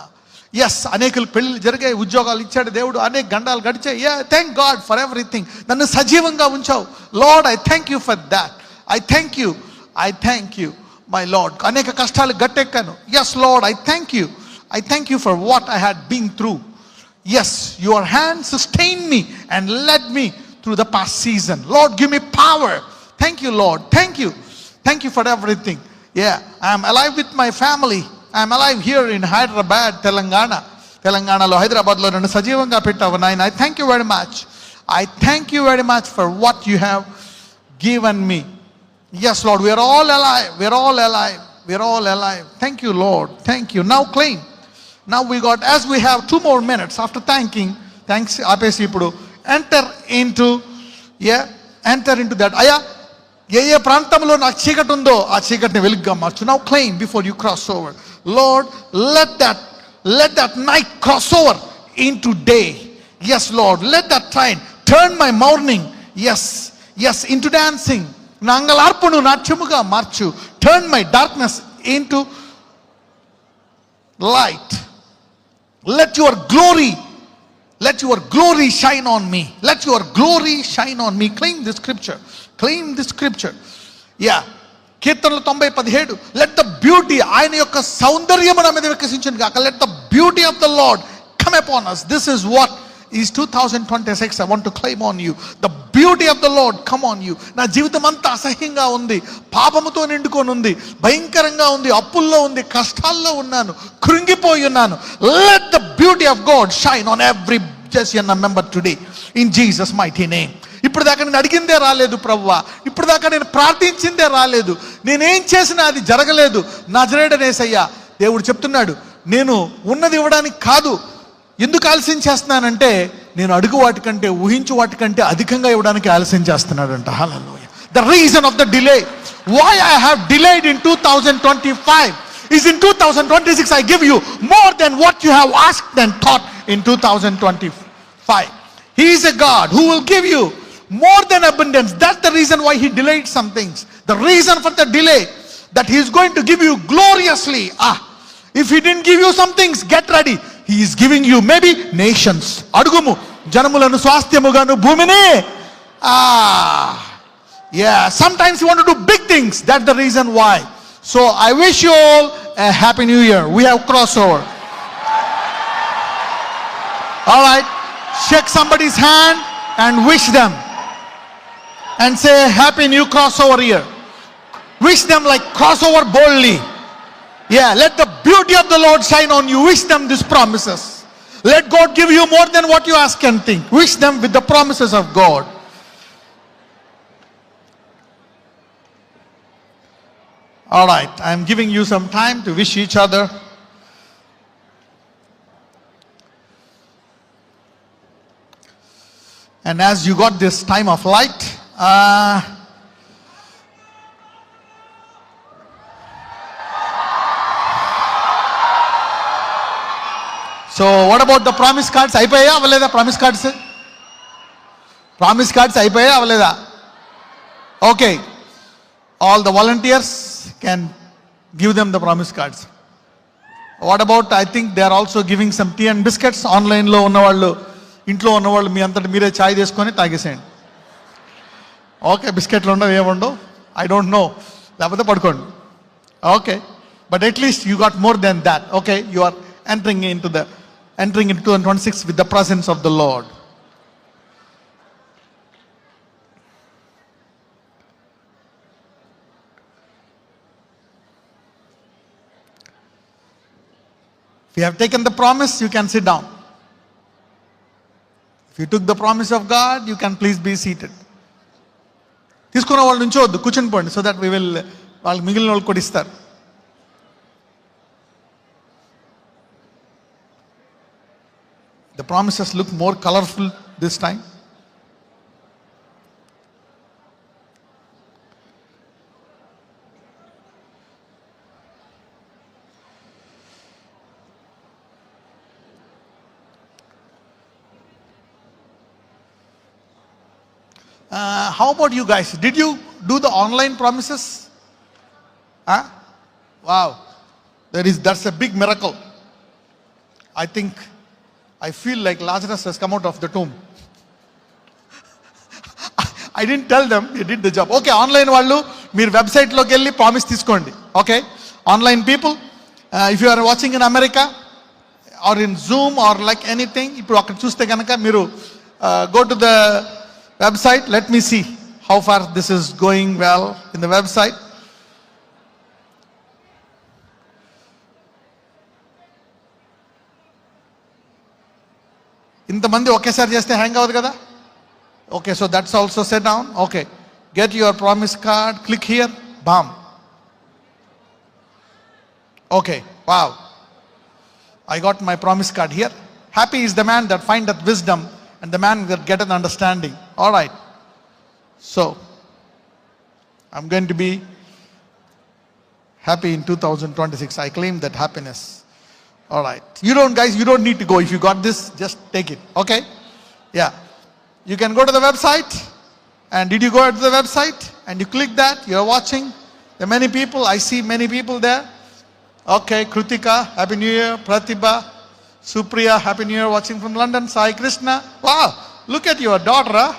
ఎస్, అనేకలు పెళ్ళిళ్ళు జరిగాయి, ఉద్యోగాలు ఇచ్చాడు దేవుడు, అనేక గండాలు గడిచాయి. Thank God for everything. నన్ను సజీవంగా ఉంచావు Lord. I thank you for that. I thank you my Lord. అనేక కష్టాలు గట్టెక్కాను. Yes Lord, I thank you for what I had been through. Yes, your hand sustain me and led me through the past season. Lord, give me power. Thank you, Lord. Thank you for everything. I am alive with my family. I am alive here in Hyderabad, Telangana lo Hyderabad lo nannu sajivanga pettavu naina. I thank you very much for what you have given me. Yes Lord, we are all alive. Thank you Lord. Thank you. Now claim. Now as we have 2 more minutes after thanks apesi ipudu enter into that. Aya ఏ ప్రాంతంలో నాకు చీకటి ఉందో ఆ చీకటిని వెలుగుగా మార్చు. Now claim before you cross over. Lord, let that night cross over into day. Yes Lord, let that train turn my mourning into dancing. నా అంగలార్పును నాట్యముగా మార్చు. Turn my darkness into light. Let your glory shine on me. Claim this scripture. కీర్తనలు 90:17. Let the beauty, ఆయన యొక్క సౌందర్యము నా మీద వికసించును గాక. Let the beauty of the Lord come upon us. This is what is 2026. I want to claim on you. The beauty of the Lord come on you. నా జీవితం అంతా అసహ్యంగా ఉంది, పాపముతో నిండుకొని ఉంది, భయంకరంగా ఉంది, అప్పుల్లో ఉంది, కష్టాల్లో ఉన్నాను, కృంగిపోయి ఉన్నాను. Let the beauty of God shine on every member today in Jesus mighty name. ఇప్పుడు దాకా నేను అడిగిందే రాలేదు ప్రభువా, ఇప్పుడు దాకా నేను ప్రార్థించిందే రాలేదు, నేనేం చేసినా అది జరగలేదు. నజరేయుడైన యేసయ్యా, దేవుడు చెప్తున్నాడు, నేను ఉన్నది ఇవ్వడానికి కాదు. ఎందుకు ఆలస్యం చేస్తున్నానంటే నేను అడుగు వాటికంటే ఊహించు వాటికంటే అధికంగా ఇవ్వడానికి ఆలస్యం చేస్తున్నాడంట. హల్లెలూయా. The reason of the delay, why I have delayed in 2025 is in 2026 I give you more than what you have asked and thought in 2025. He is a God who will give you more than abundance. That's the reason why he delayed some things. The reason for the delay, that he is going to give you gloriously. If he didn't give you some things, get ready. He is giving you maybe nations. Adugumu janamulanu swasthyamugaanu bhumini. Sometimes you want to do big things. That's the reason why. So I wish you all a happy new year. We have crossover. All right, shake somebody's hand and wish them and say happy new crossover year. Wish them like crossover boldly. Let the beauty of the Lord shine on you. Wish them these promises. Let God give you more than what you ask and think. Wish them with the promises of God. All right, I am giving you some time to wish each other. And as you got this time of light, so what about the promise cards? Aipaya avaleda promise cards? Promise cards aipaya avaleda? Okay, all the volunteers can give them the promise cards. What about, I think they are also giving some tea and biscuits online lo unna vallu ఇంట్లో ఉన్నవాళ్ళు మీ అంతటి మీరే ఛాయ్ తీసుకొని తాగేసేయండి. Okay, బిస్కెట్లు ఉండవు, ఏముండవు, I don't know, లేకపోతే పడుకోండి. Okay, but at least you got more than that. Okay, you are entering into 2026 with the presence of the Lord. If you have taken the promise, you can sit down. If you took the promise of God, you can please be seated. తీసుకున్న వాళ్ళు నుంచోవద్దు, కూర్చొని పోండి, so that we will, వాళ్ళకి మిగిలిన వాళ్ళు కూడా ఇస్తారు. The promises look more colorful this time. How about you guys? Did you do the online promises? Huh? Wow, that's a big miracle. I feel like Lazarus has come out of the tomb. I didn't tell them, he did the job. Okay, online వాళ్ళు మీరు వెబ్సైట్లోకి వెళ్ళి promise తీసుకోండి. Okay, online people, if you are watching in America or in Zoom or like anything, ఇప్పుడు అక్కడ చూస్తే కనుక మీరు go to the website. Let me see how far this is going well in the website. ఇంతమంది ఒకేసారి చేస్తే hang అవ్వదు కదా. Okay, so that's also set down. Okay, get your promise card, click here, bam. Okay, wow, I got my promise card here. Happy is the man that findeth wisdom and the man that getteth understanding. All right, so I'm going to be happy in 2026. I claim that happiness. All right. You don't need to go. If you got this, just take it. Okay? Yeah. You can go to the website. And did you go to the website? And you click that. You're watching. There are many people. I see many people there. Okay. Krutika, Happy New Year. Pratibha, Supriya, Happy New Year, watching from London. Sai Krishna. Wow. Look at your daughter. Huh?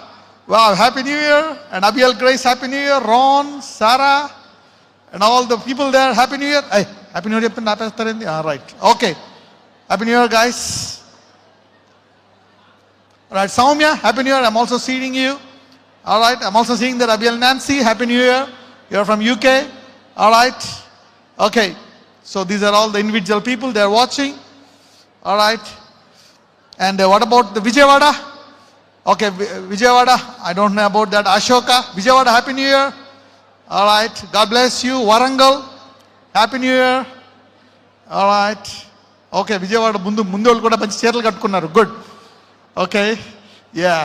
Wow. Happy New Year. And Abiel Grace, Happy New Year. Ron, Sarah, and all the people there. Happy New Year. Hey. Happy New Year. All right. Okay. Happy New Year, guys. All right. Soumya, Happy New Year. I'm also seeing you. All right. I'm also seeing that Abiel Nancy, Happy New Year. You're from UK. All right. Okay. So these are all the individual people. They're watching. All right. And what about the Vijayawada? Okay. Vijayawada. I don't know about that. Ashoka. Vijayawada, Happy New Year. All right. God bless you. Warangal. Happy new year. All right. Okay, Vijayawada ముందు వాళ్ళు కూడా మంచి చీరలు కట్టుకున్నారు. Good. Okay, yeah,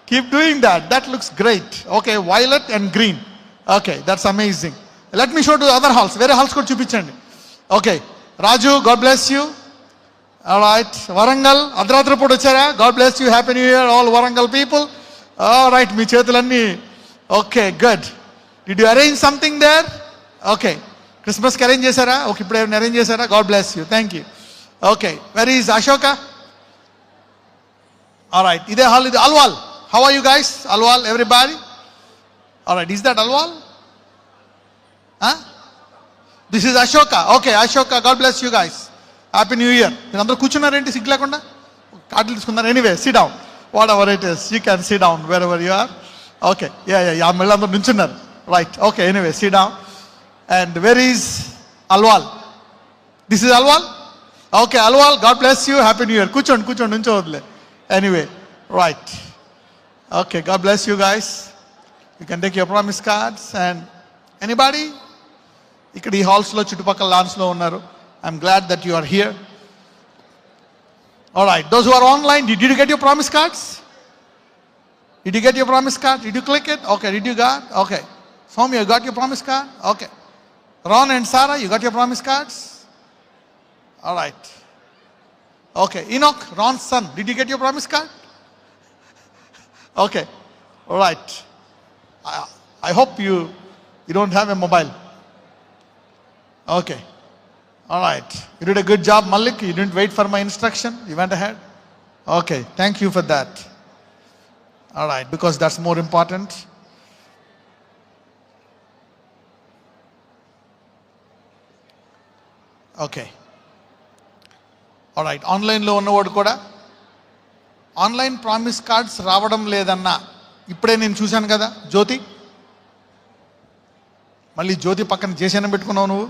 keep doing that. That looks great. Okay, violet and green. Okay, that's amazing. Let me show to other halls. వేరే halls కూడా చూపించండి. Okay, Raju, God bless you. All right. Warangal, అర్ధరాత్రి పూట వచ్చారా? God bless you. Happy new year all Warangal people. All right, మీ చేతులన్నీ. Okay, good. Did you arrange something there? Okay, క్రిస్మస్కి arrange చేశారా? ఓకే, ఇప్పుడు ఏమైనా అరేంజ్ చేశారా? God bless you. Thank you. Okay, where is Ashoka? All right, ఇదే hall, ఇది Alwal. How are you guys? Alwal, everybody. All right, is that Alwal? This is Ashoka. Okay, Ashoka, God bless you guys. Happy new year. మీరు అందరూ కూర్చున్నారేంటి సిగ్గు లేకుండా? కార్డులు తీసుకున్నారు. Anyway, sit down. Whatever it is, you can sit down wear ever you are. Okay, yeah, మళ్ళీ అందరూ నుంచున్నారు. Right. Okay, anyway, sit down. And where is Alwal? This is Alwal? Okay, Alwal, God bless you. Happy New Year. Kuchon, nunchodle. Anyway, right. Okay, God bless you guys. You can take your promise cards. And anybody? Ikkadi halls lo chutupakal lawns lo unnaru. I'm glad that you are here. All right, those who are online, did you get your promise cards? Did you get your promise card? Did you click it? Okay, did you got? Okay. Soumya, you got your promise card? Okay. Ron and Sarah, you got your promise cards? All right. Okay. Enoch, Ron's son, did you get your promise card? Okay. All right. I hope you don't have a mobile. Okay. All right. You did a good job, Malik. You didn't wait for my instruction. You went ahead. Okay, thank you for that. All right, because that's more important. Okay. All right, ఆన్లైన్లో ఉన్నవాడు కూడా online promise cards రావడం లేదన్నా ఇప్పుడే నేను చూశాను కదా జ్యోతి, మళ్ళీ జ్యోతి పక్కన చేసాను పెట్టుకున్నావు నువ్వు.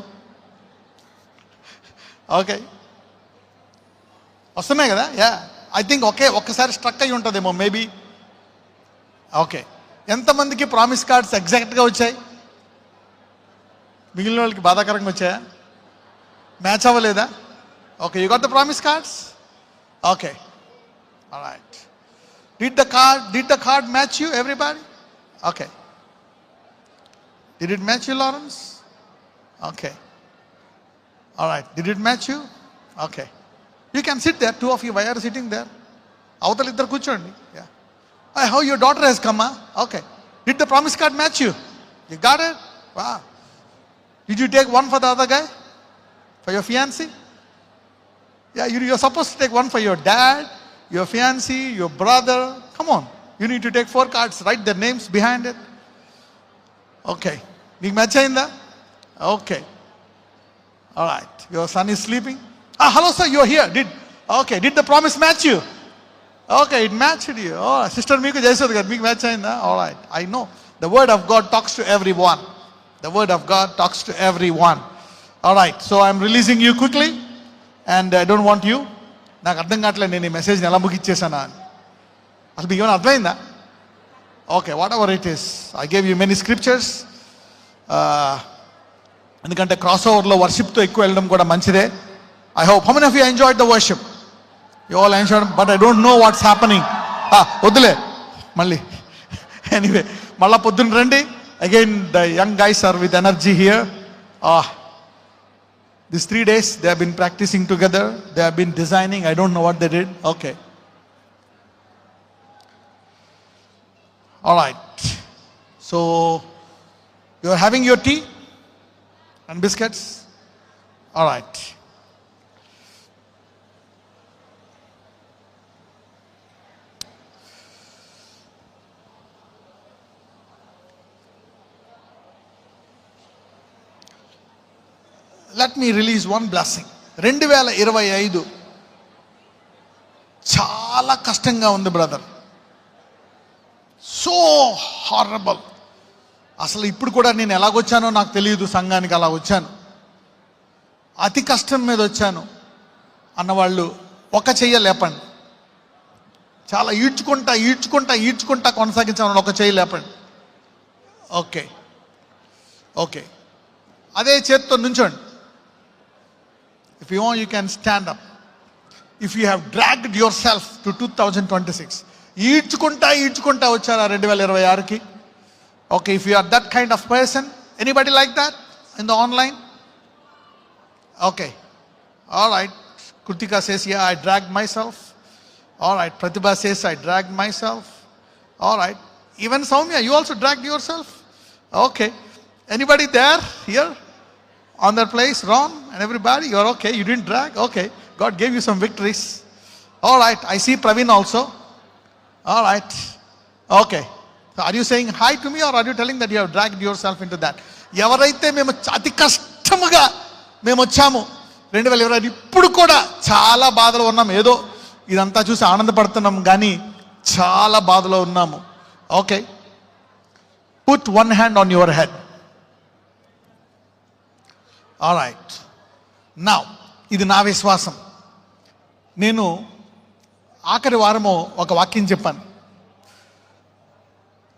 ఓకే, వస్తున్నాయి కదా. యా, ఐ థింక్ ఒక్కసారి స్ట్రక్ అయి ఉంటుందేమో మేబీ. ఓకే, ఎంతమందికి ప్రామిస్ కార్డ్స్ ఎగ్జాక్ట్గా వచ్చాయి? మిగిలిన వాళ్ళకి బాధాకరంగా వచ్చాయా? మ్యాచ్ అవ్వలేదా? Okay, you got the promise cards. Okay, all right. Did the card match you, everybody? Okay. Did it match you, Lawrence? Okay. All right. Did it match you? Okay. You can sit there. Two of you, why are you sitting there? Avatal iddar kuchchondi. Yeah. How your daughter has come, huh? Okay. Did the promise card match you? You got it? Wow. Did you take one for the other guy? For your fiancé? Yeah, you're supposed to take one for your dad, your fiancé, your brother. Come on. You need to take 4 cards, write their names behind it. Okay. Neeku match ayinda? Okay. All right. Your son is sleeping. Hello sir, you're here. Did the promise match you? Okay, it matched you. Oh, sister meeku chesadu kada, meeku match ayinda? All right. I know. The word of God talks to everyone. The word of God talks to everyone. All right. So I'm releasing you quickly and I don't want you. నాకు అర్థం కావట్లేదు నేను ఈ మెసేజ్ని ఎలా ముగిచ్చేసానా అని. అసలు మీకు ఏమైనా అర్థమైందా? Okay, whatever it is, I gave you many scriptures. ఎందుకంటే క్రాస్ ఓవర్లో వర్షిప్తో ఎక్కువ వెళ్ళడం కూడా మంచిదే. I hope how many of you enjoyed the worship? You all enjoyed, but I don't know what's happening. వద్దులే మళ్ళీ. ఎనీవే, మళ్ళీ పొద్దున్న రండి. Again the young guys are with energy here. These 3 days, they have been practicing together. They have been designing. I don't know what they did. Okay. All right. So, you are having your tea and biscuits? All right. Let me release one blessing. 2025 చాలా కష్టంగా ఉంది brother. So horrible. అసలు ఇప్పుడు కూడా నేను ఎలాగొచ్చానో నాకు తెలియదు, సంఘానికి అలా వచ్చాను, అతి కష్టం మీద వచ్చాను అన్నవాళ్ళు ఒక చెయ్య లేపండి. చాలా ఈడ్చుకుంటా కొనసాగించాలని ఒక చెయ్యి లేపండి. ఓకే, ఓకే, అదే చేత్తో నుంచోండి. If you want, you can stand up. If you have dragged yourself to 2026, ఈడ్చుకుంటా వచ్చారా 2026కి? Okay, if you are that kind of person, anybody like that in the online? Okay, all right. Kritika says, yeah, I dragged myself. All right, Pratibha says, I dragged myself. All right, even Soumya, you also dragged yourself? Okay, anybody there, here? On that place, Ron and everybody, you're okay, you didn't drag? Okay, God gave you some victories. All right, I see Praveen also. All right, okay. So are you saying hi to me or are you telling that you have dragged yourself into that? ఎవరైతే మేము అతి కష్టముగా మేము వచ్చాము 2020, ఇప్పుడు కూడా చాలా బాధలో ఉన్నాము. ఏదో ఇదంతా చూసి ఆనందపడుతున్నాం కానీ చాలా బాధలో ఉన్నాము. Okay, put one hand on your head. All right, now ఇది నా విశ్వాసం. నేను ఆఖరి వారము ఒక వాక్యం చెప్పాను.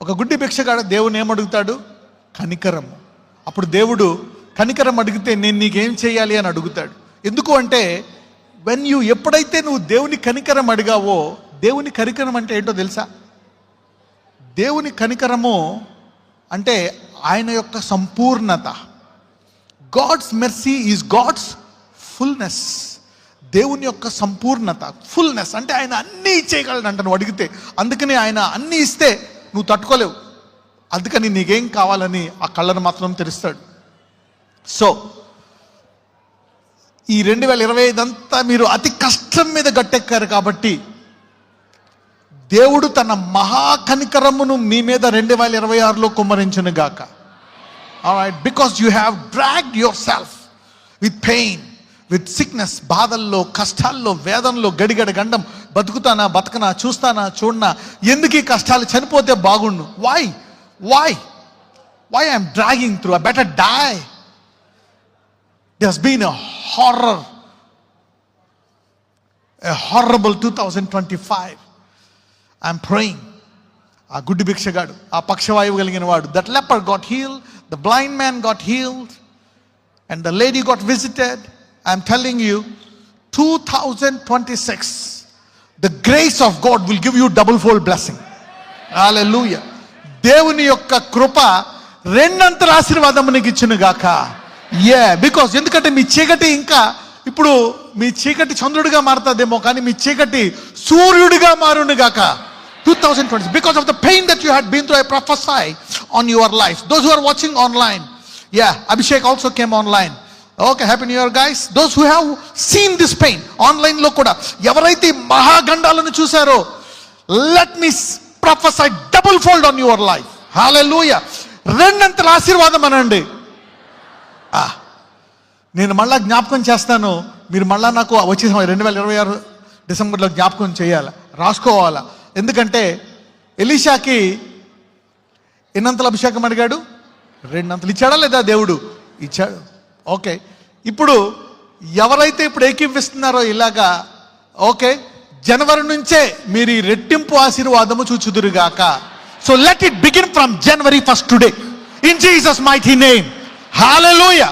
ఒక గుడ్డి భిక్షగాడు దేవుని ఏమడుగుతాడు? కనికరము. అప్పుడు దేవుడు కనికరం అడిగితే నేను నీకేం చేయాలి అని అడుగుతాడు. ఎందుకు అంటే ఎప్పుడైతే నువ్వు దేవుని కనికరం అడిగావో, దేవుని కనికరం అంటే ఏంటో తెలుసా? దేవుని కనికరము అంటే ఆయన యొక్క సంపూర్ణత. God's mercy is God's fullness. దేవుని యొక్క సంపూర్ణత, ఫుల్నెస్ అంటే ఆయన అన్నీ చేయగలడంట నువ్వు అడిగితే. అందుకని ఆయన అన్నీ ఇస్తే నువ్వు తట్టుకోలేవు. అందుకని నీకేం కావాలని ఆ కళ్ళను మాత్రం తెరుస్తాడు. సో ఈ 2025 అంతా మీరు అతి కష్టం మీద గట్టెక్కారు కాబట్టి దేవుడు తన మహాకనికరమును మీ మీద 2026లో కుమ్మరించును గాక. Alright, because you have dragged your self with pain, with sickness, బాధల్లో, కష్టాల్లో, వేదనలో, గడిగడ గండం, బతుకుతానా బతకనా, చూస్తానా చూడనా, ఎందుకు ఈ కష్టాలు, చనిపోతే బాగుండు, why I'm dragging through, I better die. There's been a horrible 2025. I'm praying. ఆ గుడ్డి భిక్షగాడు, ఆ పక్షవాయువు కలిగిన వాడు, that leper got healed, the blind man got healed, and the lady got visited. I'm telling you, 2026, the grace of God will give you double fold blessing. Hallelujah. దేవుని యొక్క కృప రెండంతల ఆశీర్వాదం నీకు ఇచ్చును గాక. బికాస్ ఎందుకంటే మీ చీకటి ఇంకా ఇప్పుడు మీ చీకటి చంద్రుడిగా మారుతుందేమో, కానీ మీ చీకటి సూర్యుడిగా మారును గాక. 2020, because of the pain that you had been through, I prophesy on your life. Those who are watching online, Abhishek also came online. Okay, happy new year guys. Those who have seen this pain online lo kuda, ఎవరైతే మహాగండాలను చూసారో, let me prophesy double fold on your life. Hallelujah. రెండంతల ఆశీర్వాదం అనండి. నేను మళ్ళా జ్ఞాపకం చేస్తాను, మీరు మళ్ళా నాకు వచ్చే 2026 డిసెంబర్లో జ్ఞాపకం చేయాలి, రాసుకోవాలా. ఎందుకంటే ఎలీషాకి ఎన్నంతల అభిషేకం అడిగాడు? 2 అంతలు ఇచ్చాడా లేదా? దేవుడు ఇచ్చాడు. ఓకే, ఇప్పుడు ఎవరైతే ఇప్పుడు ఏకీవిస్తున్నారో ఇలాగా, ఓకే, జనవరి నుంచే మీరు ఈ రెట్టింపు ఆశీర్వాదము చూచుదురుగాక. So let it begin from January 1st today, in Jesus mighty name. Hallelujah.